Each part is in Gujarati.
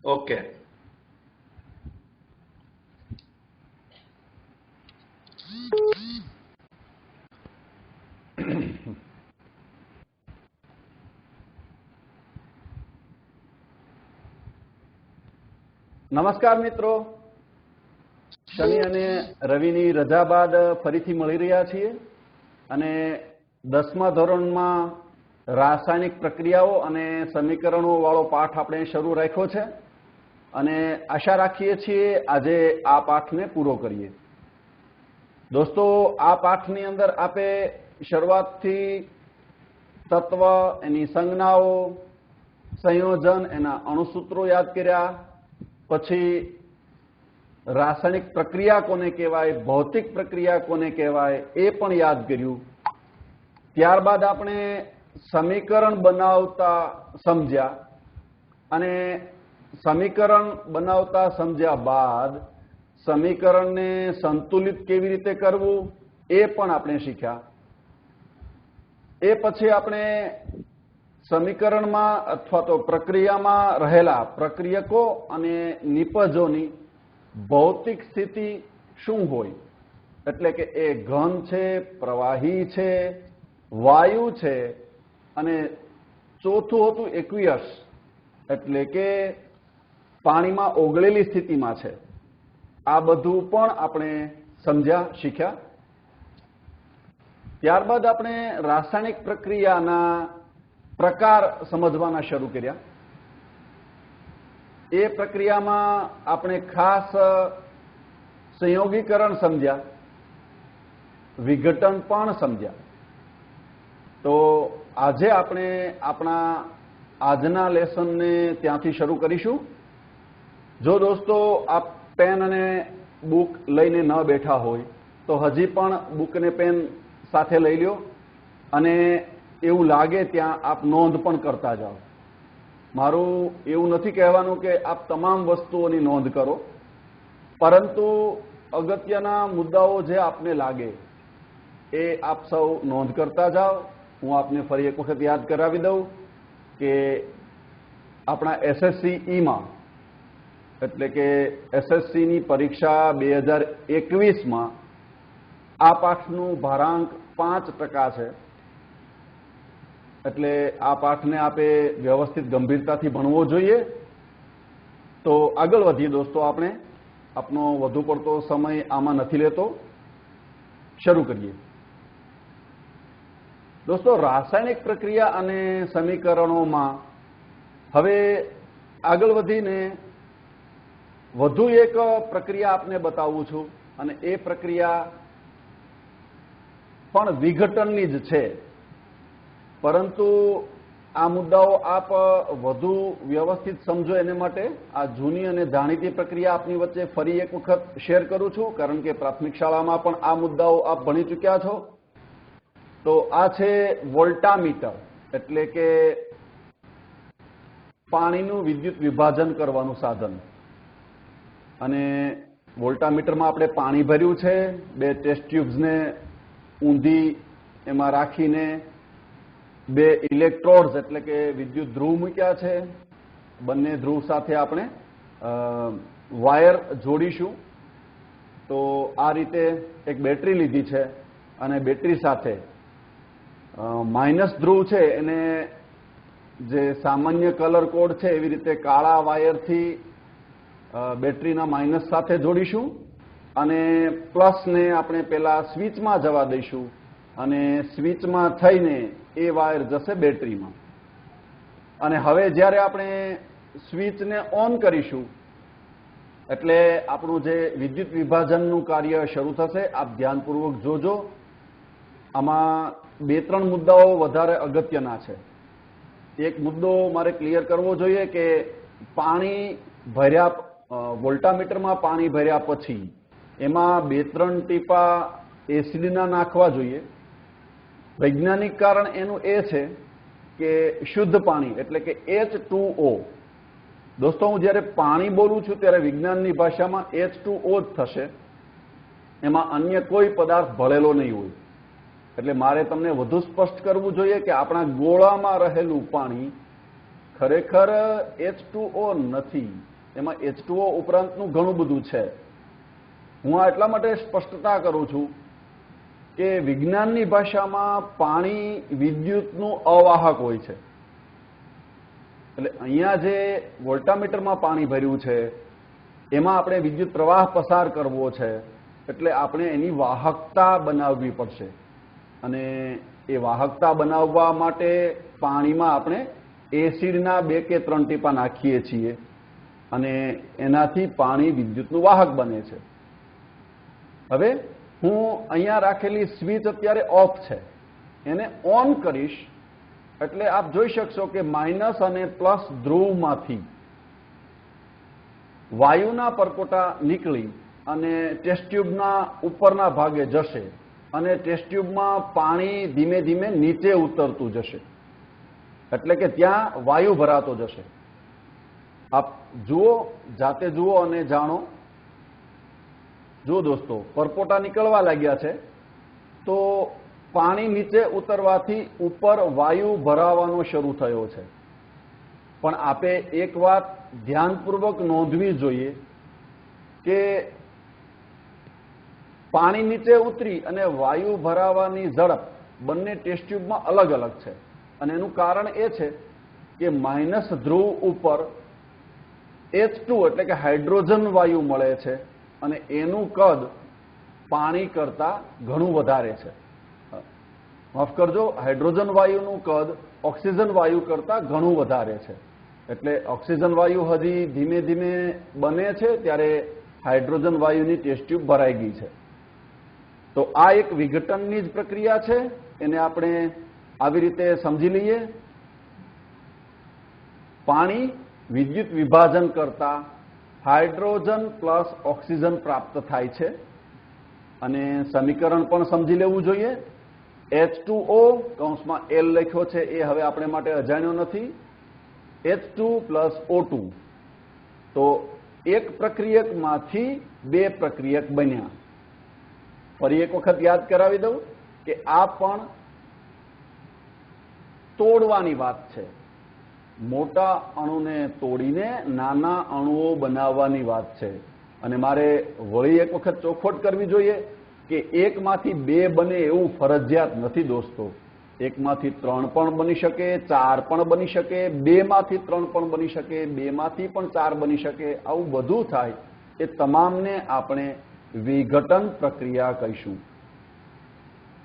ઓકે. નમસ્કાર મિત્રો, શનિ અને રવિની રજા બાદ ફરીથી મળી રહ્યા છીએ અને 10મા ધોરણમાં રાસાયણિક પ્રક્રિયાઓ અને સમીકરણો વાળો પાઠ આપણે શરૂ રાખ્યો છે અને આશા રાખીએ છીએ આજે આ પાઠને પૂરો કરીએ. દોસ્તો, આ પાઠની અંદર આપે શરૂઆતથી તત્વ, એની સંજ્ઞાઓ, સંયોજન, એના અણુસૂત્રો યાદ કર્યા, પછી રાસાયણિક પ્રક્રિયા કોને કહેવાય, ભૌતિક પ્રક્રિયા કોને કહેવાય એ પણ યાદ કર્યું. ત્યારબાદ આપણે સમીકરણ બનાવતા સમજ્યા અને સમીકરણ બનાવતા સમજ્યા બાદ સમીકરણને સંતુલિત કેવી રીતે કરવું એ પણ આપણે શીખ્યા. એ પછી આપણે સમીકરણમાં અથવા તો પ્રક્રિયામાં રહેલા પ્રક્રિયકો અને નિપજોની ભૌતિક સ્થિતિ શું હોય, એટલે કે એ ઘન છે, પ્રવાહી છે, વાયુ છે, અને ચોથું હતું એક્વિયસ, એટલે કે પાણીમાં ઓગળેલી સ્થિતિમાં છે. આ બધું પણ આપણે સમજ્યા, શીખ્યા. ત્યારબાદ આપણે રાસાયણિક પ્રક્રિયાના પ્રકાર સમજવાના શરૂ કર્યા. એ પ્રક્રિયામાં આપણે ખાસ સંયોગીકરણ સમજ્યા, વિઘટન પણ સમજ્યા. તો આજે આપણે આપણા આજના લેસનને ત્યાંથી શરૂ કરીશું. જો દોસ્તો આપ પેન અને બુક લઈને ન બેઠા હોય તો હજી પણ બુક અને પેન સાથે લઈ લ્યો અને એવું લાગે ત્યાં આપ નોંધ પણ કરતા જાઓ. મારું એવું નથી કહેવાનું કે આપ તમામ વસ્તુઓની નોંધ કરો, પરંતુ અગત્યના મુદ્દાઓ જે આપને લાગે એ આપ સૌ નોંધ કરતા જાઓ. હું આપને ફરી એક વખત યાદ કરાવી દઉં કે આપણા SSCEમાં, એટલે કે SSCની પરીક્ષા 2021માં આ પાઠનું ભારાંક 5% છે. એટલે આ પાઠને આપે વ્યવસ્થિત ગંભીરતાથી ભણવો જોઈએ. તો આગળ વધીએ દોસ્તો, આપણે આપનો વધુ પડતો સમય આમાં નથી લેતો, શરૂ કરીએ. દોસ્તો, રાસાયણિક પ્રક્રિયા અને સમીકરણોમાં હવે આગળ વધીને વધુ એક પ્રક્રિયા આપને બતાવું છું અને એ પ્રક્રિયા પણ વિઘટનની જ છે, પરંતુ આ મુદ્દાઓ આપ વધુ વ્યવસ્થિત સમજો એને માટે આ જૂની અને જાણીતી પ્રક્રિયા આપની વચ્ચે ફરી એક વખત શેર કરું છું, કારણ કે પ્રાથમિક શાળામાં પણ આ મુદ્દાઓ આપ ભણી ચૂક્યા છો. તો આ છે વોલ્ટામીટર, એટલે કે પાણીનું વિદ્યુત વિભાજન કરવાનું સાધન. અને વોલ્ટામીટરમાં આપણે પાણી ભર્યું છે, 2 ટેસ્ટ ટ્યુબ્સને ઊંધી એમાં રાખીને 2 ઇલેક્ટ્રોડ્સ એટલે કે વિદ્યુત ધ્રુવ મૂક્યા છે. બંને ધ્રુવ સાથે આપણે વાયર જોડીશું. તો આ રીતે એક બેટરી લીધી છે અને બેટરી સાથે માઇનસ ધ્રુવ છે એને જે સામાન્ય કલર કોડ છે એવી રીતે કાળા વાયરથી બેટરીના માઇનસ સાથે જોડીશું અને પ્લસને આપણે પેલા સ્વિચમાં જવા દઈશું અને સ્વિચમાં થઈને એ વાયર જશે બેટરીમાં. અને હવે જ્યારે આપણે સ્વિચને ઓન કરીશું એટલે આપણું જે વિદ્યુત વિભાજનનું કાર્ય શરૂ થશે. આપ ધ્યાનપૂર્વક જોજો. આમાં 2-3 મુદ્દાઓ વધારે અગત્યના છે. એક મુદ્દો મારે ક્લિયર કરવો જોઈએ કે પાણી ભર્યા, વોલ્ટામીટરમાં પાણી ભર્યા પછી એમાં 2-3 ટીપા એસિડના નાખવા જોઈએ. વૈજ્ઞાનિક કારણ એનું એ છે કે શુદ્ધ પાણી એટલે કે H2O. દોસ્તો, હું જ્યારે પાણી બોલું છું ત્યારે વિજ્ઞાનની ભાષામાં H2O જ થશે, એમાં અન્ય કોઈ પદાર્થ ભળેલો નહીં હોય. એટલે મારે તમને વધુ સ્પષ્ટ કરવું જોઈએ કે આપણા ગોળામાં રહેલું પાણી ખરેખર H2O નથી. એમાં H2O ઉપરાંતનું ઘણું બધું છે. હું આ એટલા માટે સ્પષ્ટતા કરું છું કે વિજ્ઞાનની ભાષામાં પાણી વિદ્યુતનું અવાહક હોય છે. એટલે અહીંયા જે વોલ્ટામીટરમાં પાણી ભર્યું છે એમાં આપણે વિદ્યુત પ્રવાહ પસાર કરવો છે, એટલે આપણે એની વાહકતા બનાવવી પડશે. અને એ વાહકતા બનાવવા માટે પાણીમાં આપણે એસિડના 2 કે 3 ટીપા નાખીએ છીએ અને એનાથી પાણી વિદ્યુતનું વાહક બને છે. હવે હું અહીંયા રાખેલી સ્વિચ અત્યારે ઓફ છે, એને ઓન કરીશ એટલે આપ જોઈ શકશો કે માઇનસ અને પ્લસ ધ્રુવમાંથી વાયુના પરપોટા નીકળી અને ટેસ્ટ ટ્યુબના ઉપરના ભાગે જશે અને ટેસ્ટ ટ્યુબમાં પાણી ધીમે ધીમે નીચે ઉતરતું જશે, એટલે કે ત્યાં વાયુ ભરાતો જશે. આપ જુઓ, જાતે જુઓ અને જાણો. જુઓ દોસ્તો, પરપોટા નીકળવા લાગ્યા છે તો પાણી નીચે ઉતરવાથી ઉપર વાયુ ભરાવાનો શરૂ થયો છે. પણ આપે એક વાત ધ્યાનપૂર્વક નોંધવી જોઈએ કે પાણી નીચે ઉતરી અને વાયુ ભરાવાની ઝડપ બંને ટેસ્ટ ટ્યુબમાં અલગ અલગ છે. અને એનું કારણ એ છે કે માઇનસ ધ્રુવ ઉપર H2 એટલે કે હાઇડ્રોજન વાયુ મળે છે અને એનું કદ પાણી કરતા ઘણું વધારે છે. માફ કરજો, હાઇડ્રોજન વાયુનું કદ ઓક્સિજન વાયુ કરતા ઘણું વધારે છે. એટલે ઓક્સિજન વાયુ હજી ધીમે ધીમે બને છે ત્યારે હાઇડ્રોજન વાયુની ટેસ્ટ ટ્યુબ ભરાઈ ગઈ છે. તો આ એક વિઘટનની જ પ્રક્રિયા છે, એને આપણે આવી રીતે સમજી લઈએ. પાણી વિદ્યુત વિભાજન કરતા હાઇડ્રોજન પ્લસ ઓક્સિજન પ્રાપ્ત થાય છે અને સમીકરણ પણ સમજી લેવું જોઈએ. H2O કૌંસમાં L લખ્યો છે એ હવે આપણે માટે અજાણ્યો નથી. H2 plus O2. તો એક પ્રક્રિયકમાંથી 2 પ્રક્રિયક બન્યા. ફરી એક વખત યાદ કરાવી દઉં કે આ પણ તોડવાની વાત છે. મોટા અણુને તોડીને નાના અણુઓ બનાવવાની વાત છે. અને મારે વળી એક વખત ચોખવટ કરવી જોઈએ કે એકમાંથી 2 બને એવું ફરજિયાત નથી દોસ્તો. એકમાંથી 3 પણ બની શકે, 4 પણ બની શકે, 2 માંથી 3 પણ બની શકે, 2 માંથી પણ 4 બની શકે. આવું બધું થાય એ તમામને આપણે વિઘટન પ્રક્રિયા કહીશું.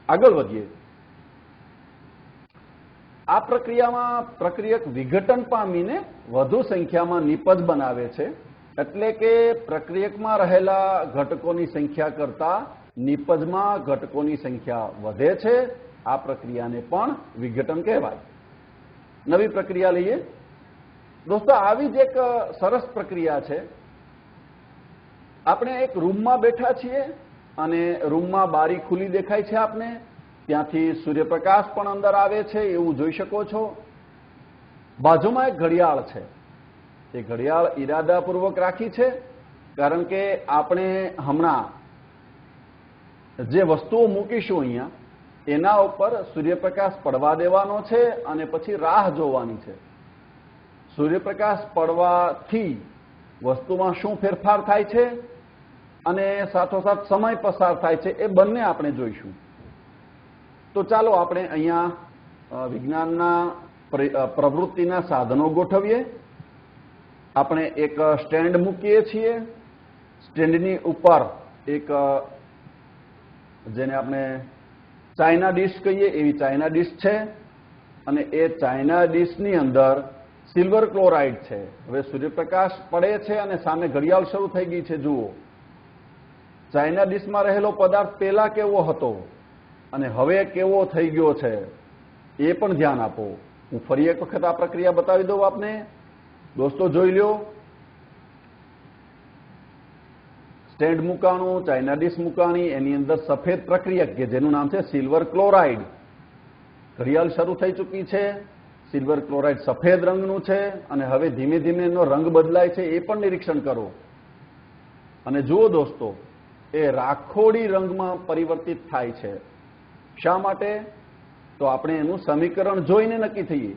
આગળ વધીએ. આ પ્રક્રિયામાં પ્રક્રિયક વિઘટન પામીને વધુ સંખ્યામાં નિપજ બનાવે છે, એટલે કે પ્રક્રિયકમાં રહેલા ઘટકોની સંખ્યા કરતા નિપજમાં ઘટકોની સંખ્યા વધે છે. આ પ્રક્રિયાને પણ વિઘટન કહેવાય. નવી પ્રક્રિયા લઈએ દોસ્તો. આવી જ એક સરસ પ્રક્રિયા છે. આપણે એક રૂમમાં બેઠા છીએ અને રૂમમાં બારી ખુલ્લી દેખાય છે આપને. ત્યાંથી સૂર્યપ્રકાશ પણ અંદર આવે છે એવું જોઈ શકો છો. બાજુમાં એક ઘડિયાળ છે. એ ઘડિયાળ ઈરાદાપૂર્વક રાખી છે કારણ કે આપણે હમણાં જે વસ્તુઓ મૂકીશું અહીંયા એના ઉપર સૂર્યપ્રકાશ પડવા દેવાનો છે અને પછી રાહ જોવાની છે. સૂર્યપ્રકાશ પડવાથી વસ્તુમાં શું ફેરફાર થાય છે અને સાથોસાથ સમય પસાર થાય છે એ બંને આપણે જોઈશું. તો ચાલો આપણે અહીંયા વિજ્ઞાનના પ્રવૃત્તિના સાધનો ગોઠવીએ. આપણે એક સ્ટેન્ડ મૂકીએ છીએ. સ્ટેન્ડની ઉપર એક જેને આપણે ચાઇના ડીશ કહીએ એવી ચાઇના ડીશ છે અને એ ચાઇના ડીશની અંદર સિલ્વર ક્લોરાઇડ છે. હવે સૂર્યપ્રકાશ પડે છે અને સામે ઘડિયાળ શરૂ થઈ ગઈ છે. જુઓ, ચાઇના ડીશમાં રહેલો પદાર્થ પહેલા કેવો હતો અને હવે કેવો થઈ ગયો છે એ પણ ધ્યાન આપો. હું ફરી એક વખત આ પ્રક્રિયા બતાવી દઉં આપને. દોસ્તો જોઈ લ્યો. સ્ટેન્ડ મુકાણું, ચાઇના ડીશ મુકાણી, એની અંદર સફેદ પ્રક્રિયક કે જેનું નામ છે સિલ્વર ક્લોરાઇડ. ઘડિયાળ શરૂ થઈ ચૂકી છે. સિલ્વર ક્લોરાઇડ સફેદ રંગનું છે અને હવે ધીમે ધીમે એનો રંગ બદલાય છે એ પણ નિરીક્ષણ કરો. અને જુઓ દોસ્તો, એ રાખોડી રંગમાં પરિવર્તિત થાય છે. શા માટે? તો આપણે એનું સમીકરણ જોઈને નક્કી થઈએ.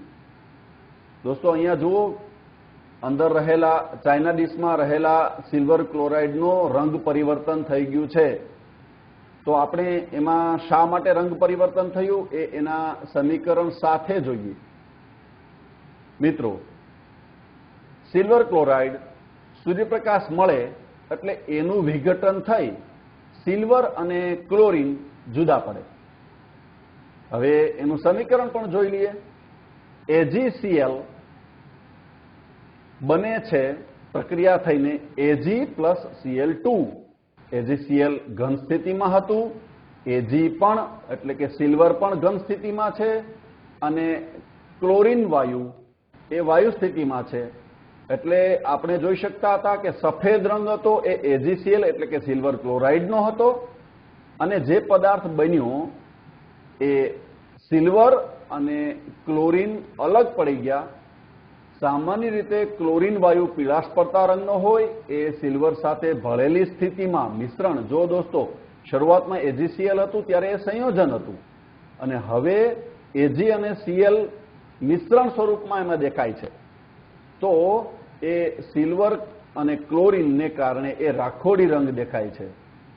દોસ્તો અહીંયા જુઓ, અંદર રહેલા ચાઇના ડીશમાં રહેલા સિલ્વર ક્લોરાઇડનો રંગ પરિવર્તન થઈ ગયું છે. તો આપણે એમાં શા માટે રંગ પરિવર્તન થયું એ એના સમીકરણ સાથે જોઈએ. મિત્રો, સિલ્વર ક્લોરાઇડ સૂર્યપ્રકાશ મળે એટલે એનું વિઘટન થઈ સિલ્વર અને ક્લોરીન જુદા પડે. હવે એનું સમીકરણ પણ જોઈ લઈએ. AgCl બને છે પ્રક્રિયા થઈને Ag પ્લસ Cl2. AgCl ઘન સ્થિતિમાં હતું, Ag પણ એટલે કે સિલ્વર પણ ઘન સ્થિતિમાં છે અને ક્લોરીન વાયુ એ વાયુ સ્થિતિમાં છે. એટલે આપણે જોઈ શકતા હતા કે સફેદ રંગ હતો એ AgCl એટલે કે સિલ્વર ક્લોરાઇડનો હતો અને જે પદાર્થ બન્યો એ સિલ્વર અને ક્લોરીન અલગ પડી ગયા. સામાન્ય રીતે ક્લોરીન વાયુ પીળાશ પડતા રંગનો હોય, એ સિલ્વર સાથે ભળેલી સ્થિતિમાં મિશ્રણ. જો દોસ્તો, શરૂઆતમાં AgCl હતું ત્યારે એ સંયોજન હતું અને હવે Ag અને Cl મિશ્રણ સ્વરૂપમાં એમાં દેખાય છે. તો એ સિલ્વર અને ક્લોરીનને કારણે એ રાખોડી રંગ દેખાય છે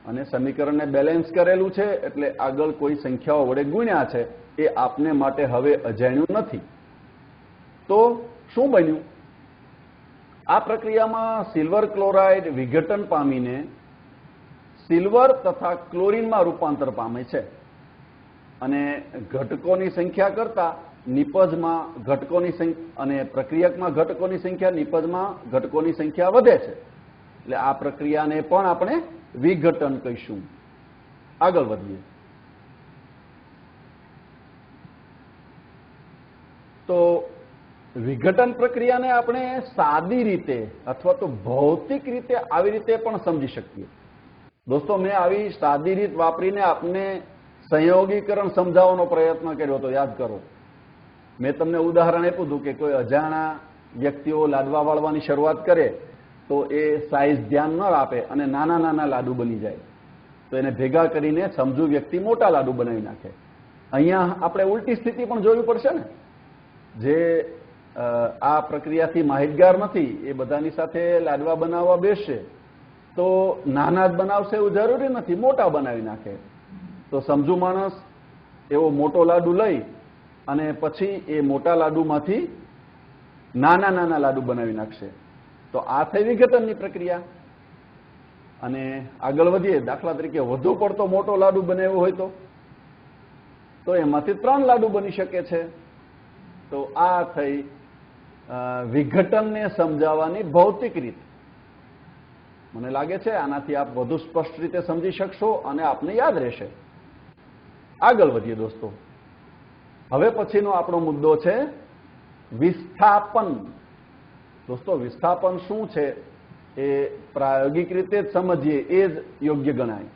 અને સમીકરણને બેલેન્સ કરેલું છે એટલે આગળ કોઈ સંખ્યાઓ વડે ગુણ્યા છે એ આપને માટે હવે અજાણ્યું નથી. તો શું બન્યું? આ પ્રક્રિયામાં સિલ્વર ક્લોરાઇડ વિઘટન પામીને સિલ્વર તથા ક્લોરીનમાં રૂપાંતર પામે છે અને ઘટકોની સંખ્યા કરતા નિપજમાં ઘટકોની સંખ્યા અને પ્રક્રિયકમાં ઘટકોની સંખ્યા નિપજમાં ઘટકોની સંખ્યા વધે છે. એટલે આ પ્રક્રિયાને પણ આપણે વિઘટન કહીશું. આગળ વધીએ. તો વિઘટન પ્રક્રિયાને આપણે સાદી રીતે અથવા તો ભૌતિક રીતે આવી રીતે પણ સમજી શકીએ. દોસ્તો, મેં આવી સાદી રીત વાપરીને આપને સંયોગીકરણ સમજાવવાનો પ્રયત્ન કર્યો હતો, યાદ કરો. મેં તમને ઉદાહરણ આપ્યું હતું કે કોઈ અજાણા વ્યક્તિઓ લાડવા વાળવાની શરૂઆત કરે તો એ સાઈઝ ધ્યાન ન આપે અને નાના નાના લાડુ બની જાય. તો એને ભેગા કરીને સમજુ વ્યક્તિ મોટા લાડુ બનાવી નાખે. અહીંયા આપણે ઉલટી સ્થિતિ પણ જોવી પડશે ને. જે આ પ્રક્રિયાથી માહિતગાર નથી એ બધાની સાથે લાડવા બનાવવા બેસશે તો નાના જ બનાવશે એવું જરૂરી નથી, મોટા બનાવી નાખે. તો સમજુ માણસ એવો મોટો લાડુ લઈ અને પછી એ મોટા લાડુમાંથી નાના નાના લાડુ બનાવી નાખશે. તો આ થઈ વિઘટનની પ્રક્રિયા. અને આગળ વધીએ. દાખલા તરીકે વધુ પડતો મોટો લાડુ બનાવ્યો હોય તો એમાંથી 3 લાડુ બની શકે છે. તો આ થઈ વિઘટનને સમજાવવાની ભૌતિક રીત. મને લાગે છે આનાથી આપ વધુ સ્પષ્ટ રીતે સમજી શકશો અને આપને યાદ રહેશે. આગળ વધીએ દોસ્તો. હવે પછીનો આપણો મુદ્દો છે વિસ્થાપન. દોસ્તો, વિસ્થાપન શું છે એ પ્રાયોગિક રીતે જ સમજીએ એ જ યોગ્ય ગણાય.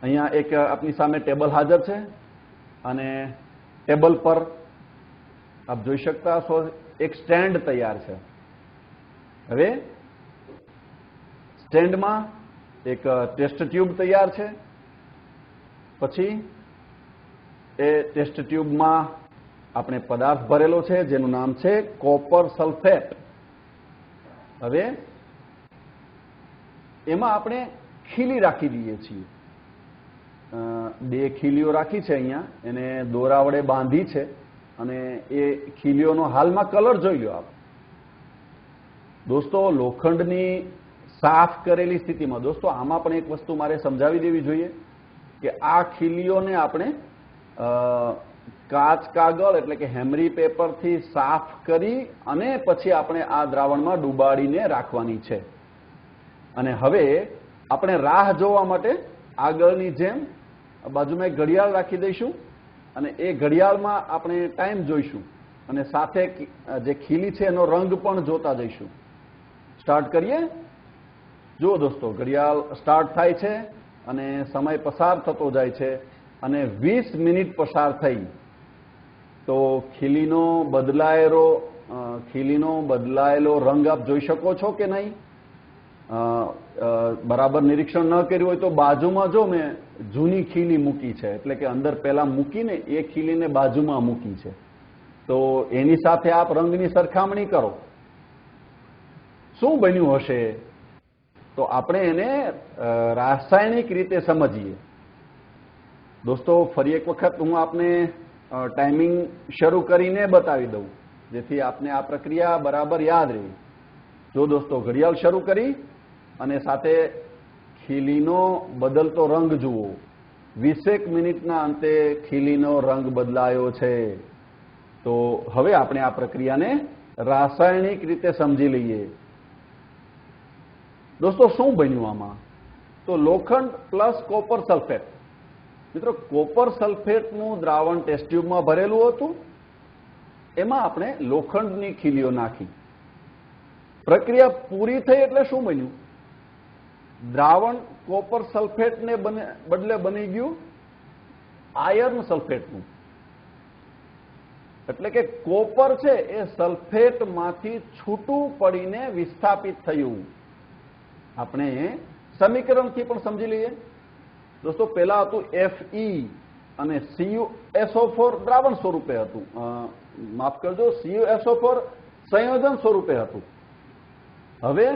અહીંયા એક આપની સામે ટેબલ હાજર છે અને ટેબલ પર આપ જોઈ શકતા હશો એક સ્ટેન્ડ તૈયાર છે. હવે સ્ટેન્ડમાં એક ટેસ્ટ ટ્યુબ તૈયાર છે. પછી એ ટેસ્ટ ટ્યુબમાં આપણે પદાર્થ ભરેલો છે જેનું નામ છે કોપર સલ્ફેટ. હવે એમાં આપણે ખીલી રાખી દઈએ છીએ. 2 ખીલીઓ રાખી છે અહીંયા, એને દોરા વડે બાંધી છે અને એ ખીલીઓનો હાલમાં કલર જોઈ લો આપ. દોસ્તો, લોખંડની સાફ કરેલી સ્થિતિમાં, દોસ્તો આમાં પણ એક વસ્તુ મારે સમજાવી દેવી જોઈએ કે આ ખીલીઓને આપણે કાચ કાગળ એટલે કે હેમરી પેપરથી સાફ કરી અને પછી આપણે આ દ્રાવણમાં ડુબાડીને રાખવાની છે. અને હવે આપણે રાહ જોવા માટે આગળની જેમ બાજુમાં એક ઘડિયાળ રાખી દઈશું અને એ ઘડિયાળમાં આપણે ટાઈમ જોઈશું અને સાથે જે ખીલી છે એનો રંગ પણ જોતા જઈશું. સ્ટાર્ટ કરીએ. જુઓ દોસ્તો, ઘડિયાળ સ્ટાર્ટ થાય છે અને સમય પસાર થતો જાય છે અને 20 મિનિટ પસાર થઈ તો ખીલીનો બદલાયેલો રંગ આપ જોઈ શકો છો કે નહીં? બરાબર નિરીક્ષણ ન કર્યું હોય તો બાજુમાં જો મેં જૂની ખીલી મૂકી છે, એટલે કે અંદર પહેલા મૂકીને એ ખીલીને બાજુમાં મૂકી છે. તો એની સાથે આપ રંગની સરખામણી કરો, શું બન્યું હશે? તો આપણે એને રાસાયણિક રીતે સમજીએ. દોસ્તો, ફરી એક વખત હું આપને ટાઈમિંગ શરૂ કરીને બતાવી દઉં, જેથી આપને આ પ્રક્રિયા બરાબર યાદ રહે. જો દોસ્તો, ઘડિયાળ શરૂ કરી અને સાથે ખીલીનો બદલતો રંગ જુઓ. 20 મિનિટના અંતે ખીલીનો રંગ બદલાયો છે. તો હવે આપણે આ પ્રક્રિયાને રાસાયણિક રીતે સમજી લઈએ. દોસ્તો, શું બન્યું આમાં? તો લોખંડ પ્લસ કોપર સલ્ફેટ. મિત્રો, કોપર સલ્ફેટનું દ્રાવણ ટેસ્ટ ટ્યુબમાં ભરેલું હતું, એમાં આપણે લોખંડની ખીલીઓ નાખી. પ્રક્રિયા પૂરી થઈ એટલે શું બન્યું? દ્રાવણ કોપર સલ્ફેટને બદલે બની ગયું આયર્ન સલ્ફેટનું. એટલે કે કોપર છે એ સલ્ફેટમાંથી છૂટું પડીને વિસ્થાપિત થયું. આપણે સમીકરણથી પણ સમજી લઈએ. દોસ્તો, પહેલા હતું Fe અને CuSO4 દ્રાવણ સ્વરૂપે હતું, માફ કરજો, CuSO4 સંયોજન સ્વરૂપે હતું. હવે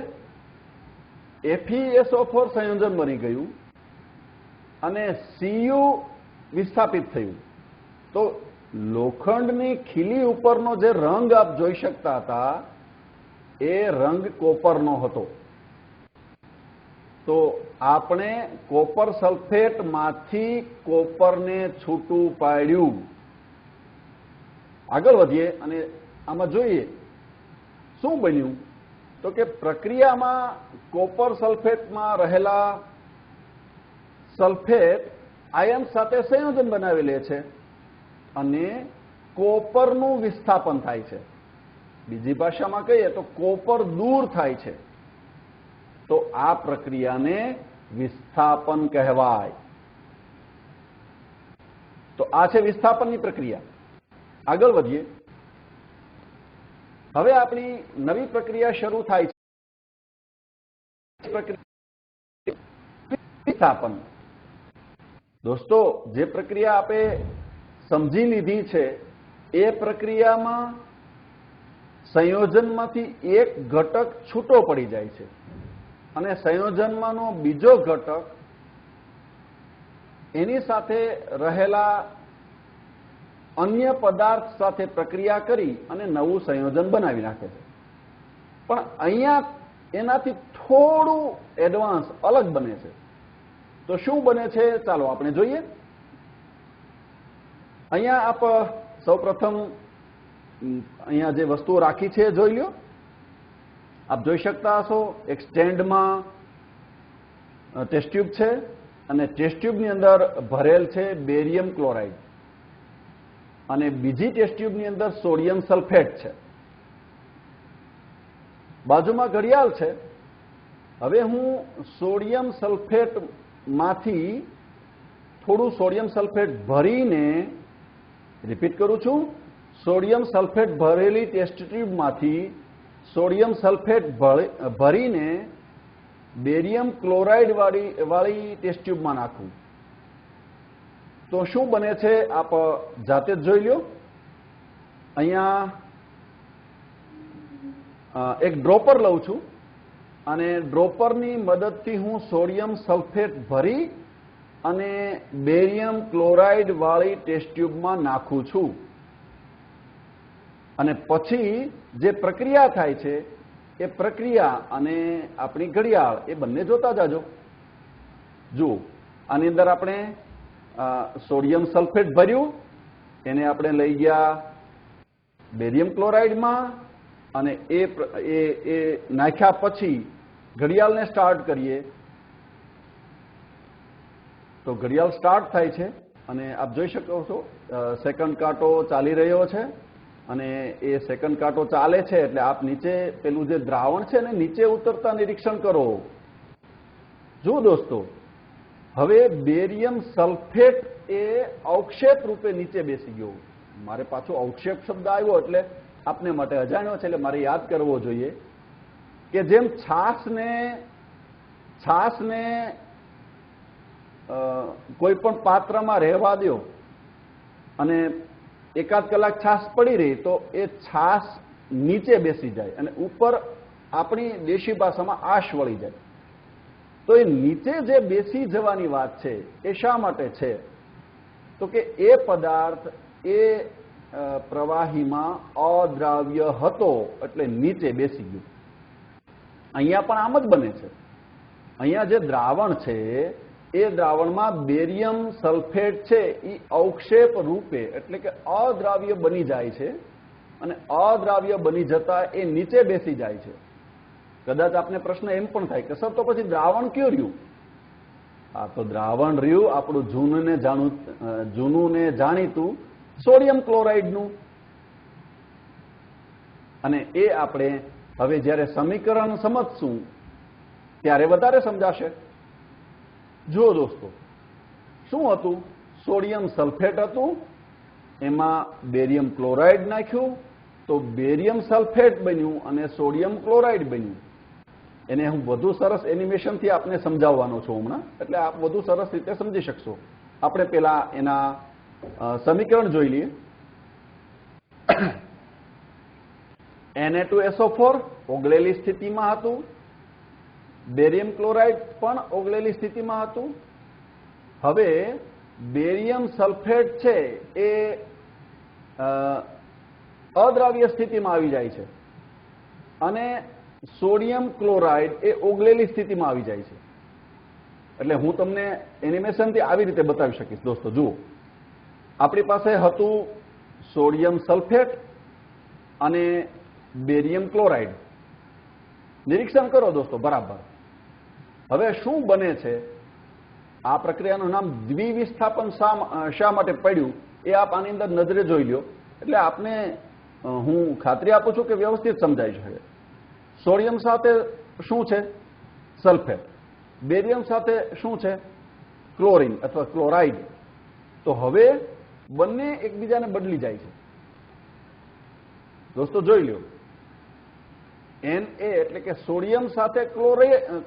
FeSO4 સંયોજન બની ગયું અને Cu વિસ્થાપિત થયું. તો લોખંડની ખીલી ઉપરનો જે રંગ આપ જોઈ શકતા હતા એ રંગ કોપરનો હતો. તો આપણે કોપર સલ્ફેટમાંથી કોપરને છૂટું પાડ્યું. આગળ વધીએ અને આમાં જોઈએ શું બન્યું. તો કે પ્રક્રિયામાં કોપર સલ્ફેટમાં રહેલા સલ્ફેટ આયન સાથે સંયોજન બનાવી લે છે અને કોપરનું વિસ્થાપન થાય છે. બીજી ભાષામાં કહીએ તો કોપર દૂર થાય છે. તો આ પ્રક્રિયાને વિસ્થાપન કહેવાય. તો આ છે વિસ્થાપનની પ્રક્રિયા. આગળ વધીએ. હવે આપણી નવી પ્રક્રિયા શરૂ થાય છે, વિસ્થાપન. દોસ્તો, જે પ્રક્રિયા આપણે સમજી લીધી છે એ પ્રક્રિયામાં સંયોજનમાંથી એક ઘટક છૂટો પડી જાય છે અને સંયોજનમાંનો બીજો ઘટક એની સાથે રહેલા અન્ય પદાર્થ સાથે પ્રક્રિયા કરી અને નવું સંયોજન બનાવી નાખે છે. પણ અહીંયા એનાથી થોડું એડવાન્સ અલગ બને છે. તો શું બને છે? ચાલો આપણે જોઈએ. અહીંયા આપ સૌપ્રથમ અહીંયા જે વસ્તુઓ રાખી છે જોઈ લો. આપ જોઈ શકતા હશો એક સ્ટેન્ડમાં ટેસ્ટ ટ્યુબ છે અને ટેસ્ટ ટ્યુબની અંદર ભરેલ છે બેરિયમ ક્લોરાઇડ અને બીજી ટેસ્ટ ટ્યુબની અંદર સોડિયમ સલ્ફેટ છે. બાજુમાં ઘડિયાળ છે. હવે હું સોડિયમ સલ્ફેટમાંથી થોડું સોડિયમ સલ્ફેટ ભરીને, રિપીટ કરું છું, સોડિયમ સલ્ફેટ ભરેલી ટેસ્ટ ટ્યુબમાંથી સોડિયમ સલ્ફેટ ભરીને બેરિયમ ક્લોરાઇડ વાળી ટેસ્ટ ટ્યુબમાં નાખું. તો શું બને છે આપ જાતે જ જોઈ લો. અહીંયા એક ડ્રોપર લઉં છું અને ડ્રોપરની મદદથી હું સોડિયમ સલ્ફેટ ભરી અને બેરિયમ ક્લોરાઇડ વાળી ટેસ્ટ ટ્યુબમાં નાખું છું. અને પછી જે પ્રક્રિયા થાય છે એ પ્રક્રિયા અને આપણી ઘડિયાળ એ બંને જોતા જાજો. જુઓ, આની અંદર આપણે સોડિયમ સલ્ફેટ ભર્યું, એને આપણે લઈ ગયા બેરિયમ ક્લોરાઇડમાં અને એ નાખ્યા પછી ઘડિયાળને સ્ટાર્ટ કરીએ તો ઘડિયાળ સ્ટાર્ટ થાય છે અને આપ જોઈ શકો છો સેકન્ડ કાંટો ચાલી રહ્યો છે અને એ સેકન્ડ કાંટો ચાલે છે એટલે આપ નીચે પેલું જે દ્રાવણ છે ને નીચે ઉતરતા નિરીક્ષણ કરો. જુઓ દોસ્તો, હવે બેરિયમ સલ્ફેટ એ અવક્ષેપ રૂપે નીચે બેસી ગયો. મારે પાછો અવક્ષેપ શબ્દ આવ્યો એટલે આપને માટે અજાણ્યો છે એટલે મારે યાદ કરવો જોઈએ કે જેમ છાશને કોઈ પણ પાત્રમાં રહેવા દો અને એકાદ કલાક છાશ પડી રહી તો એ છાશ નીચે બેસી જાય અને ઉપર આપણી દેશી ભાષામાં આશ વળી જાય. તો એ નીચે જે બેસી જવાની વાત છે એ શા માટે છે? તો કે એ પદાર્થ એ પ્રવાહીમાં અદ્રાવ્ય હતો એટલે નીચે બેસી ગયું. અહીંયા પણ આમ જ બને છે. અહીંયા જે દ્રાવણ છે એ દ્રાવણમાં બેરિયમ સલ્ફેટ છે એ અવક્ષેપ રૂપે એટલે કે અદ્રાવ્ય બની જાય છે અને અદ્રાવ્ય બની જતા એ નીચે બેસી જાય છે. કદાચ આપને પ્રશ્ન એમ પણ થાય કે સર તો પછી દ્રાવણ કયું રહ્યું? આ તો દ્રાવણ રહ્યું આપણું જૂનું ને જાણીતું સોડિયમ ક્લોરાઇડનું. અને એ આપણે હવે જ્યારે સમીકરણ સમજશું ત્યારે વધારે સમજાશે. જુઓ દોસ્તો, શું હતું? સોડિયમ સલ્ફેટ હતું, એમાં બેરિયમ ક્લોરાઇડ નાખ્યું તો બેરિયમ સલ્ફેટ બન્યું અને સોડિયમ ક્લોરાઇડ બન્યું. એને હું વધુ સરસ એનિમેશનથી આપને સમજાવવાનો છું હમણાં, એટલે આપ વધુ સરસ રીતે સમજી શકશો. આપણે પેલા એના સમીકરણ જોઈ લઈએ. Na2SO4 ઓગળેલી સ્થિતિમાં હતું, બેરિયમ ક્લોરાઇડ પણ ઓગળેલી સ્થિતિમાં હતું. હવે બેરિયમ સલ્ફેટ છે એ અદ્રાવ્ય સ્થિતિમાં આવી જાય છે અને સોડિયમ ક્લોરાઇડ એ ઓગળેલી સ્થિતિમાં આવી જાય છે. એટલે હું તમને એનિમેશનથી આવી રીતે બતાવી શકીશ. દોસ્તો જુઓ, આપણી પાસે હતું સોડિયમ સલ્ફેટ અને બેરિયમ ક્લોરાઇડ. નિરીક્ષણ કરો દોસ્તો બરાબર. હવે શું બને છે? આ પ્રક્રિયાનું નામ દ્વિવિસ્થાપન શા માટે પડ્યું એ આપ આની અંદર નજરે જોઈ લો, એટલે આપને હું ખાતરી આપું છું કે વ્યવસ્થિત સમજાઈ શકે. સોડિયમ સાથે શું છે? સલ્ફેટ. બેરિયમ સાથે શું છે? ક્લોરીન અથવા ક્લોરાઇડ. તો હવે બંને એકબીજાને બદલી જાય છે. દોસ્તો જોઈ લો, Na એટલે કે સોડિયમ સાથે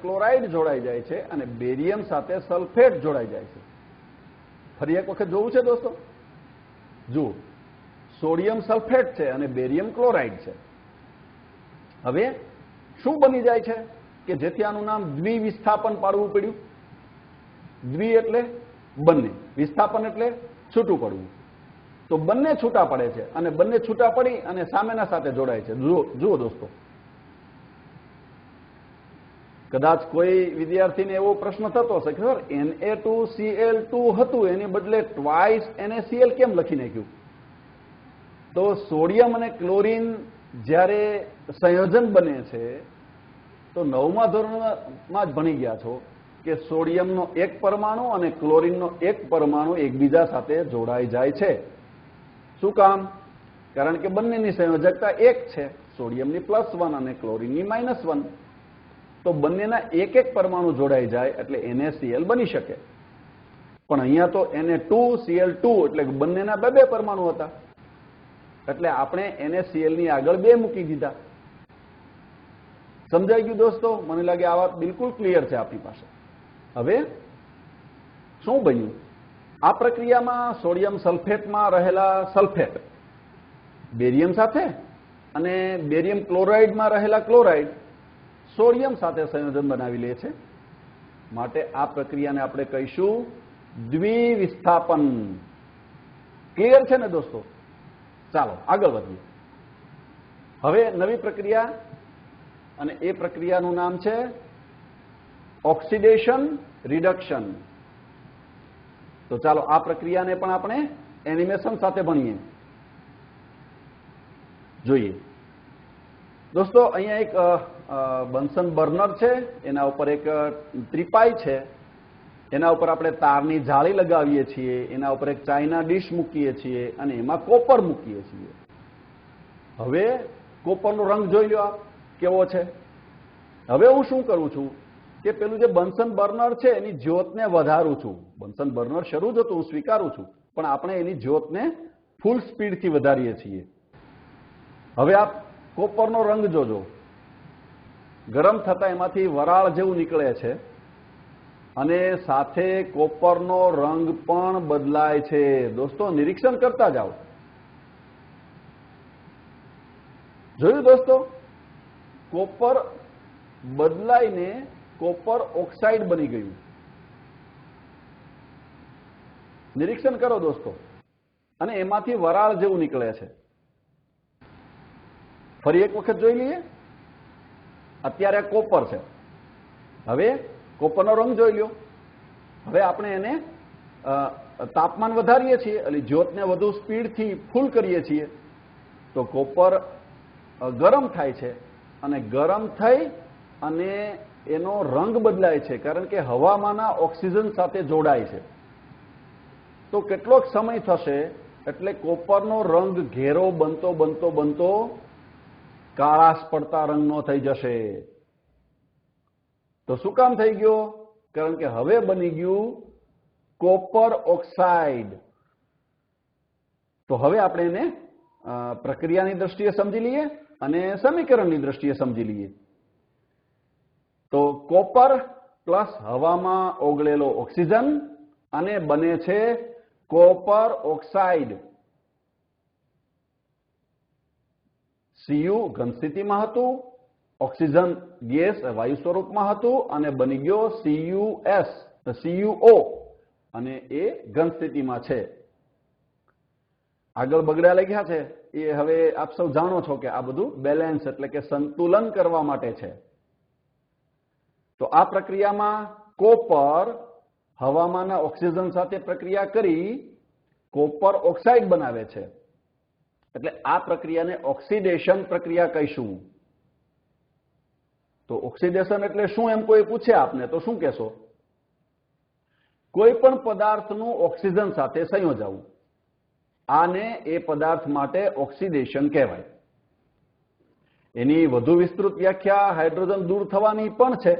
ક્લોરાઇડ જોડાઈ જાય છે અને બેરિયમ સાથે સલ્ફેટ જોડાઈ જાય છે. ફરી એક વખત જોવું છે દોસ્તો. જુઓ, સોડિયમ સલ્ફેટ છે અને બેરિયમ ક્લોરાઇડ છે. હવે શું બની જાય છે કે જેથી આનું નામ દ્વિવિસ્થાપન પાડવું પડ્યું? દ્વિ એટલે બંને, વિસ્થાપન એટલે છૂટું પડવું. તો બંને છૂટા પડે છે અને બંને છૂટા પડી અને સામેના સાથે જોડાય છે. જુઓ દોસ્તો, કદાચ કોઈ વિદ્યાર્થીને એવો પ્રશ્ન થતો હશે કે સર Na2Cl2 હતું એની બદલે ટ્વાઇસ NaCl કેમ લખી નાખ્યું? તો સોડિયમ અને ક્લોરીન જ્યારે સંયોજન બને છે તો 9મા ધોરણમાં જ ભણી ગયા છો કે સોડિયમનો એક પરમાણુ અને ક્લોરીનનો એક પરમાણુ એકબીજા સાથે જોડાઈ જાય છે. શું કામ? કારણ કે બંનેની સંયોજકતા એક છે, સોડિયમની +1 અને ક્લોરીનની -1. તો બંનેના એક એક પરમાણુ જોડાઈ જાય એટલે NaCl બની શકે. પણ અહીંયા તો Na2Cl2 એટલે બંનેના બે પરમાણુ હતા એટલે આપણે NaCl ની આગળ 2 મૂકી દીધા. સમજાઈ ગયું દોસ્તો? મને લાગે આ વાત બિલકુલ ક્લિયર છે આપની પાસે. હવે શું બન્યું? આ પ્રક્રિયામાં સોડિયમ સલ્ફેટમાં રહેલા સલ્ફેટ બેરિયમ સાથે અને બેરિયમ ક્લોરાઇડમાં રહેલા ક્લોરાઇડ સોડિયમ સાથે સંયોજન બનાવી લે છે. માટે આ પ્રક્રિયાને આપણે કહીશું દ્વિવિસ્થાપન. ક્લિયર છે ને દોસ્તો? ચાલો આગળ વધીએ. હવે નવી પ્રક્રિયા, અને એ પ્રક્રિયાનું નામ છે ઓક્સિડેશન રિડક્શન. તો ચાલો આ પ્રક્રિયાને પણ આપણે એનિમેશન સાથે ભણીએ. જોઈએ દોસ્તો, અહીંયા એક બન્સન બર્નર છે, એના ઉપર એક ત્રિપાઈ છે, એના ઉપર આપણે તારની જાળી લગાવીએ છીએ, એના ઉપર એક ચાઇના ડીશ મૂકીએ છીએ અને એમાં કોપર મૂકીએ છીએ. હવે કોપરનો રંગ જોઈ લો આપ કેવો છે. હવે હું શું કરું છું કે પેલું જે બન્સન બર્નર છે એની જ્યોતને વધારું છું. બન્સન બર્નર શરૂ જ હતું, હું સ્વીકારું છું, પણ આપણે એની જ્યોતને ફૂલ સ્પીડથી વધારીએ છીએ. હવે આપ કોપરનો રંગ જોજો, ગરમ થતા એમાંથી વરાળ જેવું નીકળે છે અને સાથે કોપરનો રંગ પણ બદલાય છે. દોસ્તો નિરીક્ષણ કરતા જાઓ. જોયું દોસ્તો, કોપર બદલાઈને કોપર ઓક્સાઇડ બની ગયું. નિરીક્ષણ કરો દોસ્તો, અને એમાંથી વરાળ જેવું નીકળે છે. ફરી એક વખત જોઈ લઈએ. અત્યારે કોપર છે, હવે કોપરનો રંગ જોઈ લ્યો. હવે આપણે એને તાપમાન વધારીએ છીએ, એટલે જ્યોતને વધુ સ્પીડથી ફૂલ કરીએ છીએ, તો કોપર ગરમ થાય છે, અને ગરમ થઈ અને એનો રંગ બદલાય છે, કારણ કે હવામાંના ઓક્સિજન સાથે જોડાય છે. તો કેટલોક સમય થશે એટલે કોપરનો રંગ ઘેરો બનતો બનતો બનતો કાળાશ પડતા રંગનો થઈ જશે. તો શું કામ થઈ ગયો? કારણ કે હવે બની ગયું કોપર ઓક્સાઇડ. તો હવે આપણે એને પ્રક્રિયાની દ્રષ્ટિએ સમજી લઈએ અને સમીકરણની દ્રષ્ટિએ સમજી લઈએ. તો કોપર પ્લસ હવામાં ઓગળેલો ઓક્સિજન અને બને છે કોપર ઓક્સાઇડ. Cu ઘન સ્થિતિમાં હતું, ઓક્સિજન ગેસ વાયુ સ્વરૂપમાં હતું, અને બની ગયો CuO, અને એ ઘન સ્થિતિમાં છે. આગળ બગડ્યા લખ્યા છે એ હવે આપ સૌ જાણો છો કે આ બધું બેલેન્સ એટલે કે સંતુલન કરવા માટે છે. તો આ પ્રક્રિયામાં કોપર હવામાંના ઓક્સિજન સાથે પ્રક્રિયા કરી કોપર ઓક્સાઇડ બનાવે છે. એટલે આ પ્રક્રિયાને ઓક્સિડેશન પ્રક્રિયા કહીશું. તો ઓક્સિડેશન એટલે શું એમ કોઈ પૂછે આપને તો શું કહેશો? કોઈ પણ પદાર્થનું ઓક્સિજન સાથે સંયોજાવું, આને એ પદાર્થ માટે ઓક્સિડેશન કહેવાય. એની વધુ વિસ્તૃત વ્યાખ્યા હાઇડ્રોજન દૂર થવાની પણ છે,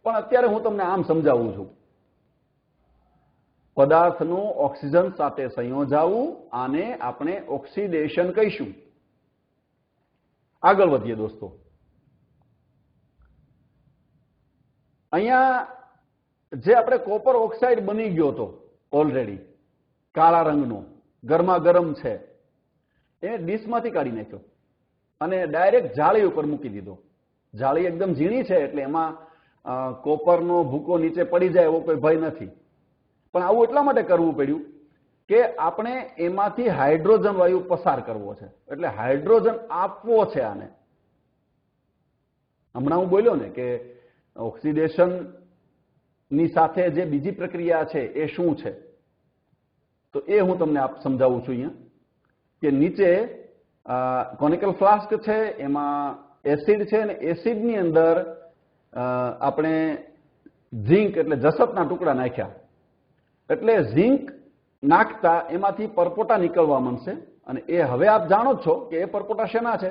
પણ અત્યારે હું તમને આમ સમજાવું છું. પદાર્થનું ઓક્સિજન સાથે સંયોજાવું, આને આપણે ઓક્સિડેશન કહીશું. આગળ વધીએ દોસ્તો. અહીંયા જે આપણે કોપર ઓક્સાઇડ બની ગયો હતો ઓલરેડી કાળા રંગનો, ગરમા ગરમ છે, એ ડીશમાંથી કાઢી નાખ્યો અને ડાયરેક્ટ જાળી ઉપર મૂકી દીધો. જાળી એકદમ ઝીણી છે એટલે એમાં કોપરનો ભૂકો નીચે પડી જાય એવો કોઈ ભય નથી. પણ આવું એટલા માટે કરવું પડ્યું કે આપણે એમાંથી હાઇડ્રોજન વાયુ પસાર કરવો છે, એટલે હાઇડ્રોજન આપવો છે આને. હમણાં હું બોલ્યો ને કે ઓક્સિડેશન ની સાથે જે બીજી પ્રક્રિયા છે એ શું છે, તો એ હું તમને સમજાવું છું અહીંયા. કે નીચે કોનિકલ ફ્લાસ્ક છે, એમાં એસિડ છે, અને એસિડની અંદર આપણે ઝીંક એટલે જસતના ટુકડા નાખ્યા. એટલે ઝીંક નાખતા એમાંથી પરપોટા નીકળવા માંડશે, અને એ હવે આપ જાણો જ છો કે એ પરપોટા શેના છે?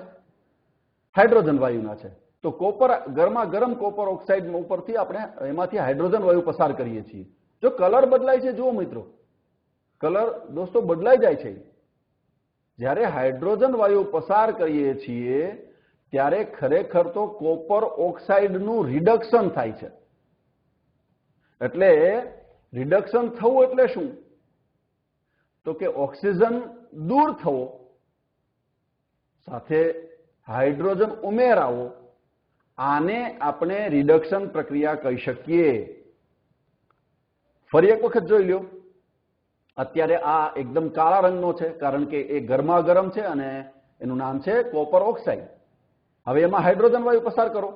હાઇડ્રોજન વાયુના છે. તો કોપર ગરમા ગરમ કોપર ઓક્સાઇડ ઉપરથી આપણે એમાંથી હાઇડ્રોજન વાયુ પસાર કરીએ છીએ. જો કલર બદલાય છે, જુઓ મિત્રો, કલર દોસ્તો બદલાઈ જાય છે. જ્યારે હાઇડ્રોજન વાયુ પસાર કરીએ છીએ ત્યારે ખરેખર તો કોપર ઓક્સાઇડનું રિડક્શન થાય છે. એટલે રિડક્શન થવું એટલે શું? તો કે ઓક્સિજન દૂર થવો, સાથે હાઇડ્રોજન ઉમેરાવો, આને આપણે રિડક્શન પ્રક્રિયા કહી શકીએ. ફરી એક વખત જોઈ લ્યો. અત્યારે આ એકદમ કાળા રંગનો છે કારણ કે એ ગરમા ગરમ છે અને એનું નામ છે કોપર ઓક્સાઇડ. હવે એમાં હાઇડ્રોજન વાયુ પસાર કરો.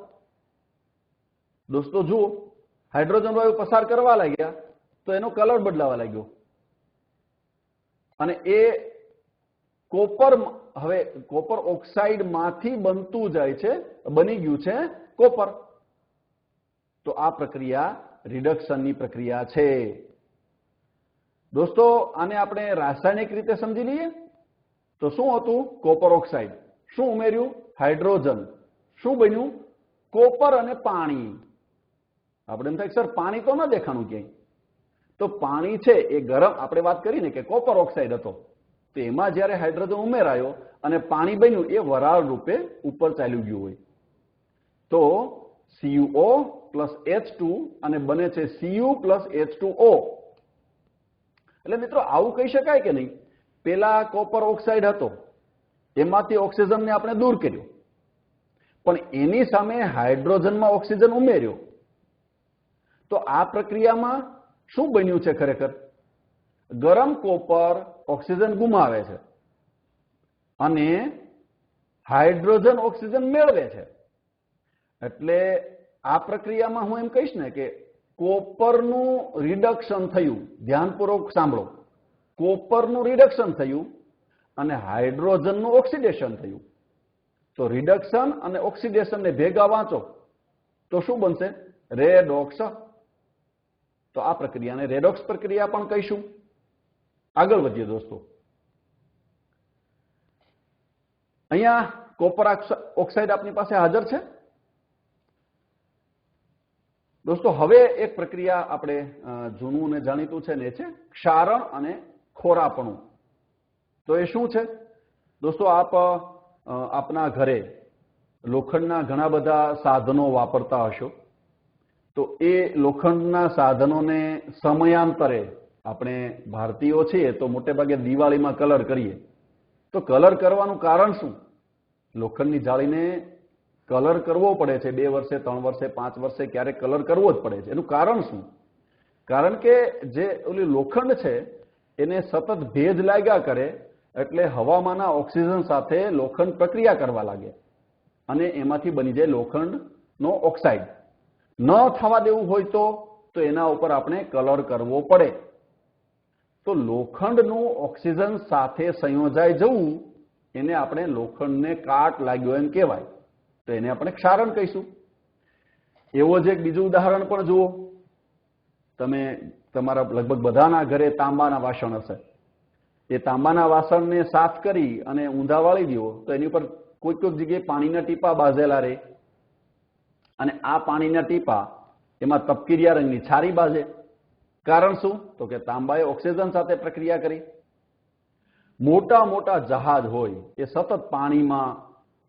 દોસ્તો જુઓ, હાઇડ્રોજન વાયુ પસાર કરવા લાગ્યા તો એનો કલર બદલાવા લાગ્યો, અને એ કોપર હવે કોપર ઓક્સાઇડ માંથી બનતું જાય છે, બની ગયું છે કોપર. તો આ પ્રક્રિયા રિડક્શનની પ્રક્રિયા છે. દોસ્તો આને આપણે રાસાયણિક રીતે સમજી લઈએ તો શું હતું? Copper oxide. શું ઉમેર્યું? હાઇડ્રોજન. શું બન્યું? કોપર અને પાણી. આપણે એમ થાય સર પાણી તો ન દેખાણું ક્યાંય. તો પાણી છે એ ગરમ, આપણે વાત કરીને કે કોપર ઓક્સાઇડ હતો, તો એમાં જ્યારે હાઇડ્રોજન ઉમેરાયો અને પાણી બન્યું, એ વરાળ રૂપે ઉપર ચાલ્યું ગયું હોય. તો CuO પ્લસ H2 અને બને છે Cu પ્લસ H2O. એટલે મિત્રો આવું કહી શકાય કે નહીં? પેલા કોપર ઓક્સાઇડ હતો, એમાંથી ઓક્સિજનને આપણે દૂર કર્યો, પણ એની સામે હાઇડ્રોજનમાં ઓક્સિજન ઉમેર્યો તો આ પ્રક્રિયામાં શું બન્યું છે? ખરેખર ગરમ કોપર ઓક્સિજન ગુમાવે છે અને હાઇડ્રોજન ઓક્સિજન મેળવે છે. એટલે આ પ્રક્રિયામાં હું એમ કહીશ ને કે કોપરનું રિડક્શન થયું. ધ્યાનપૂર્વક સાંભળો. કોપરનું રિડક્શન થયું અને હાઇડ્રોજનનું ઓક્સિડેશન થયું. તો રિડક્શન અને ઓક્સિડેશનને ભેગા વાંચો તો શું બનશે? રેડોક્સ. તો આ પ્રક્રિયાને રેડોક્સ પ્રક્રિયા પણ કહીશું. આગળ વધીએ દોસ્તો. અહીંયા કોપર ઓક્સાઇડ આપની પાસે હાજર છે દોસ્તો. હવે એક પ્રક્રિયા આપણે જૂનું ને જાણીતું છે ને એ છે ક્ષારણ અને ખોરાપણું. તો એ શું છે દોસ્તો? આપના ઘરે લોખંડના ઘણા બધા સાધનો વાપરતા હશો. તો એ લોખંડના સાધનોને સમયાંતરે આપણે ભારતીયો છીએ તો મોટે ભાગે દિવાળીમાં કલર કરીએ. તો કલર કરવાનું કારણ શું? લોખંડની જાળીને કલર કરવો પડે છે. 2 વર્ષે 3 વર્ષે 5 વર્ષે ક્યારેક કલર કરવો જ પડે છે. એનું કારણ શું? કારણ કે જે ઓલી લોખંડ છે એને સતત ભેજ લાગ્યા કરે એટલે હવામાંના ઓક્સિજન સાથે લોખંડ પ્રક્રિયા કરવા લાગે અને એમાંથી બની જાય લોખંડનો ઓક્સાઇડ. ન થવા દેવું હોય તો એના ઉપર આપણે કલર કરવો પડે. તો લોખંડનું ઓક્સિજન સાથે સંયોજાઈ જવું એને આપણે લોખંડને કાટ લાગ્યો એમ કહેવાય. તો એને આપણે ક્ષારણ કહીશું. એવો જ એક બીજું ઉદાહરણ પણ જુઓ. તમે તમારા લગભગ બધાના ઘરે તાંબાના વાસણ હશે. એ તાંબાના વાસણને સાફ કરી અને ઊંધા વાળી દો તો એની ઉપર કોઈક જગ્યાએ પાણીના ટીપા બાઝેલા રહે અને આ પાણીના ટીપા એમાં તપકીરિયા રંગની છારી બાજે. કારણ શું? તો કે તાંબાએ ઓક્સિજન સાથે પ્રક્રિયા કરી. મોટા મોટા જહાજ હોય એ સતત પાણીમાં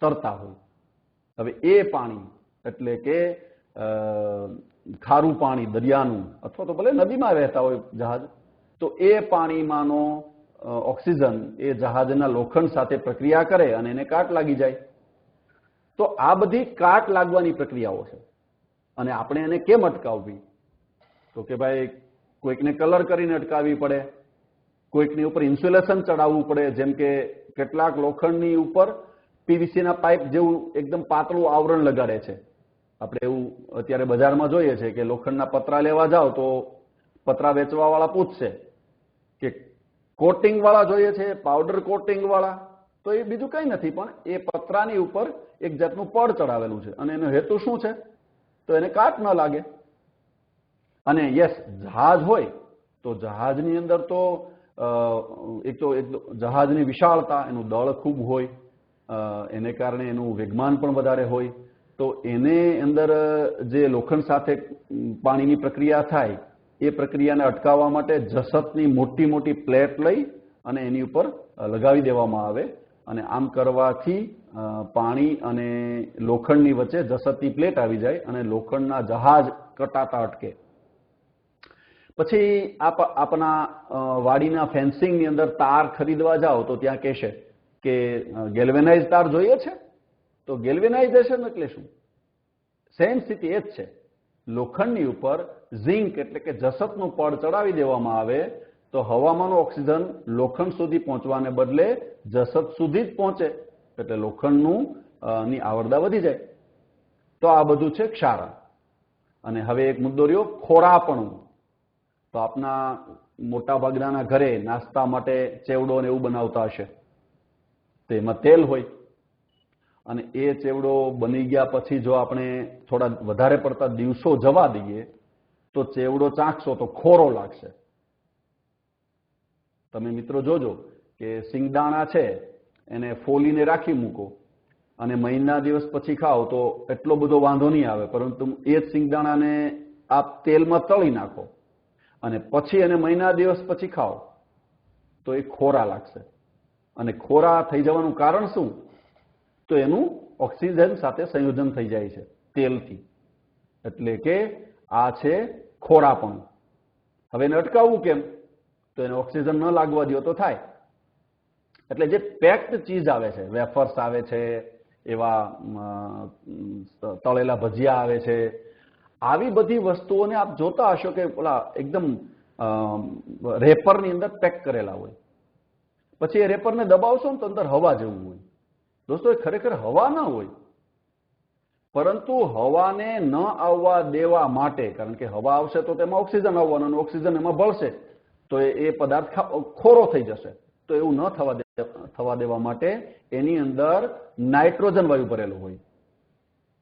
તરતા હોય. હવે એ પાણી એટલે કે ખારું પાણી દરિયાનું અથવા તો ભલે નદીમાં વહેતા હોય જહાજ, તો એ પાણીમાંનો ઓક્સિજન એ જહાજના લોખંડ સાથે પ્રક્રિયા કરે અને એને કાટ લાગી જાય. તો આ બધી કાટ લાગવાની પ્રક્રિયાઓ છે અને આપણે એને કેમ અટકાવવી? તો કે ભાઈ કોઈકને કલર કરીને અટકાવવી પડે, કોઈકની ઉપર ઇન્સ્યુલેશન ચડાવવું પડે. જેમ કે કેટલાક લોખંડની ઉપર પીવીસીના પાઇપ જેવું એકદમ પાતળું આવરણ લગાડે છે. આપણે એવું અત્યારે બજારમાં જોઈએ છે કે લોખંડના પતરા લેવા જાઓ તો પતરા વેચવા વાળા પૂછશે કે કોટિંગ વાળા જોઈએ છે, પાવડર કોટિંગ વાળા. તો એ બીજું કઈ નથી પણ એ પતરાની ઉપર એક જાતનું પડ ચડાવેલું છે અને એનો હેતુ શું છે? તો એને કાટ ન લાગે. અને યસ, જહાજ હોય તો જહાજની અંદર તો એક જહાજની વિશાળતા, એનું દળ ખૂબ હોય, એને કારણે એનું વેગમાન પણ વધારે હોય. તો એને અંદર જે લોખંડ સાથે પાણીની પ્રક્રિયા થાય એ પ્રક્રિયાને અટકાવવા માટે જસતની મોટી મોટી પ્લેટ લઈ અને એની ઉપર લગાવી દેવામાં આવે અને આમ કરવાથી પાણી અને લોખંડની વચ્ચે જસતની પ્લેટ આવી જાય અને લોખંડના જહાજ કટાતા અટકે. પછી આપણા વાડીના ફેન્સિંગની અંદર તાર ખરીદવા જાઓ તો ત્યાં કહેશે કે ગેલ્વેનાઇઝ તાર જોઈએ છે. તો ગેલ્વેનાઇઝેશન એટલે શું? સેમ સ્થિતિ એ જ છે. લોખંડની ઉપર ઝિંક એટલે કે જસતનું પડ ચડાવી દેવામાં આવે તો હવામાંનો ઓક્સિજન લોખંડ સુધી પહોંચવાને બદલે જસત સુધી જ પહોંચે એટલે લોખંડનું ની આવરદા વધી જાય. તો આ બધું છે ક્ષારણ. અને હવે એક મુદ્દો રહ્યો ખોરાપણું. તો આપના મોટા ભાગના ઘરે નાસ્તા માટે ચેવડો ને એવું બનાવતા હશે. તો એમાં તેલ હોય અને એ ચેવડો બની ગયા પછી જો આપણે થોડા વધારે પડતા દિવસો જવા દઈએ તો ચેવડો ચાખશો તો ખોરો લાગશે. તમે મિત્રો જોજો કે સિંગદાણા છે એને ફોલીને રાખી મૂકો અને મહિના દિવસ પછી ખાઓ તો એટલો બધો વાંધો નહીં આવે, પરંતુ એ જ સિંગદાણાને આપ તેલમાં તળી નાખો અને પછી એને મહિના દિવસ પછી ખાઓ તો એ ખોરા લાગશે. અને ખોરા થઈ જવાનું કારણ શું? તો એનું ઓક્સિજન સાથે સંયોજન થઈ જાય છે તેલથી. એટલે કે આ છે ખોરાપણું. હવે એને અટકાવવું કેમ? તો એને ઓક્સિજન ન લાગવા દો તો થાય. એટલે જે પેક્ડ ચીઝ આવે છે, વેફર્સ આવે છે, એવા તળેલા ભજીયા આવે છે, આવી બધી વસ્તુઓને આપ જોતા હશો કે ઓલા એકદમ રેપરની અંદર પેક કરેલા હોય, પછી એ રેપરને દબાવશો ને તો અંદર હવા જેવું હોય. દોસ્તો એ ખરેખર હવા ના હોય, પરંતુ હવાને ન આવવા દેવા માટે, કારણ કે હવા આવશે તો તેમાં ઓક્સિજન આવવાનું અને ઓક્સિજન એમાં ભળશે તો એ પદાર્થ ખોરો થઈ જશે. તો એવું ન થવા દેવા માટે એની અંદર નાઇટ્રોજન વાયુ ભરેલું હોય.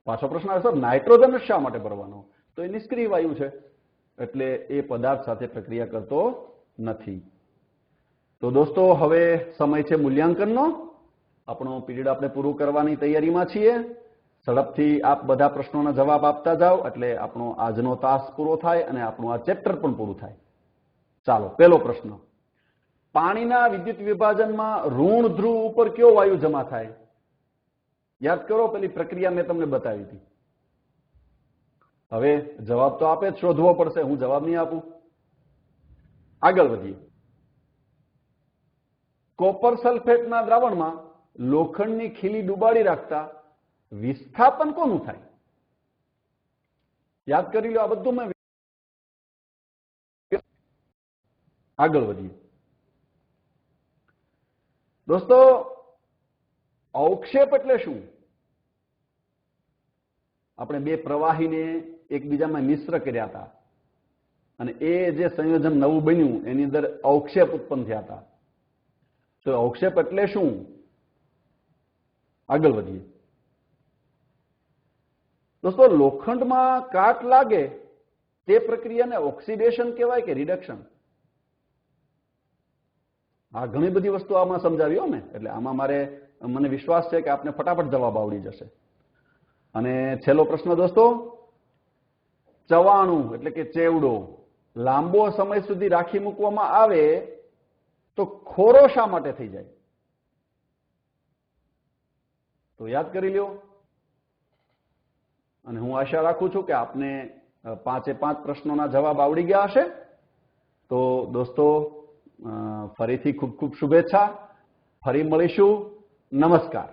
પાછો પ્રશ્ન આવે સર નાઇટ્રોજન શા માટે ભરવાનો? તો એ નિષ્ક્રિય વાયુ છે, એટલે એ પદાર્થ સાથે પ્રક્રિયા કરતો નથી. તો દોસ્તો હવે સમય છે મૂલ્યાંકનનો. આપણો પીરિયડ આપણે પૂરું કરવાની તૈયારીમાં છીએ. ઝડપથી આપ બધા પ્રશ્નોના જવાબ આપતા જાઓ એટલે આપણો આજનો તાસ પૂરો થાય અને આપણું આ ચેપ્ટર પણ પૂરું થાય. ચાલો, પહેલો પ્રશ્ન. પાણીના વિદ્યુત વિભાજનમાં ઋણ ધ્રુવ ઉપર કયો વાયુ જમા થાય? યાદ કરો, પેલી પ્રક્રિયા મેં તમને બતાવી હતી. હવે જવાબ તો આપે જ શોધવો પડશે, હું જવાબ નહીં આપું. આગળ વધીએ. કોપર સલ્ફેટના દ્રાવણમાં લોખંડની ખીલી ડુબાડી રાખતા વિસ્થાપન કોનું થાય? યાદ કરી લો, આ બધું મેં. આગળ વધીએ. દોસ્તો, અવક્ષેપ એટલે શું? આપણે બે પ્રવાહીને એકબીજામાં મિશ્ર કર્યા હતા અને એ જે સંયોજન નવું બન્યું એની અંદર અવક્ષેપ ઉત્પન્ન થયા હતા. તો અવક્ષેપ એટલે શું? આગળ વધીએ. દોસ્તો, લોખંડમાં કાટ લાગે તે પ્રક્રિયાને ઓક્સિડેશન કહેવાય કે રિડક્શન? આ ઘણી બધી વસ્તુ આમાં સમજાવી મેં, એટલે આમાં મને વિશ્વાસ છે કે આપને ફટાફટ જવાબ આવડી જશે. અને છેલ્લો પ્રશ્ન દોસ્તો, ચવાણું એટલે કે ચેવડો લાંબો સમય સુધી રાખી મૂકવામાં આવે તો ખોરો શા માટે થઈ જાય? તો યાદ કરી લ્યો. અને હું આશા રાખું છું કે આપને 5 પ્રશ્નોના જવાબ આવડી ગયા હશે. તો દોસ્તો, ફરીથી ખૂબ ખૂબ શુભેચ્છા. ફરી મળીશું. નમસ્કાર.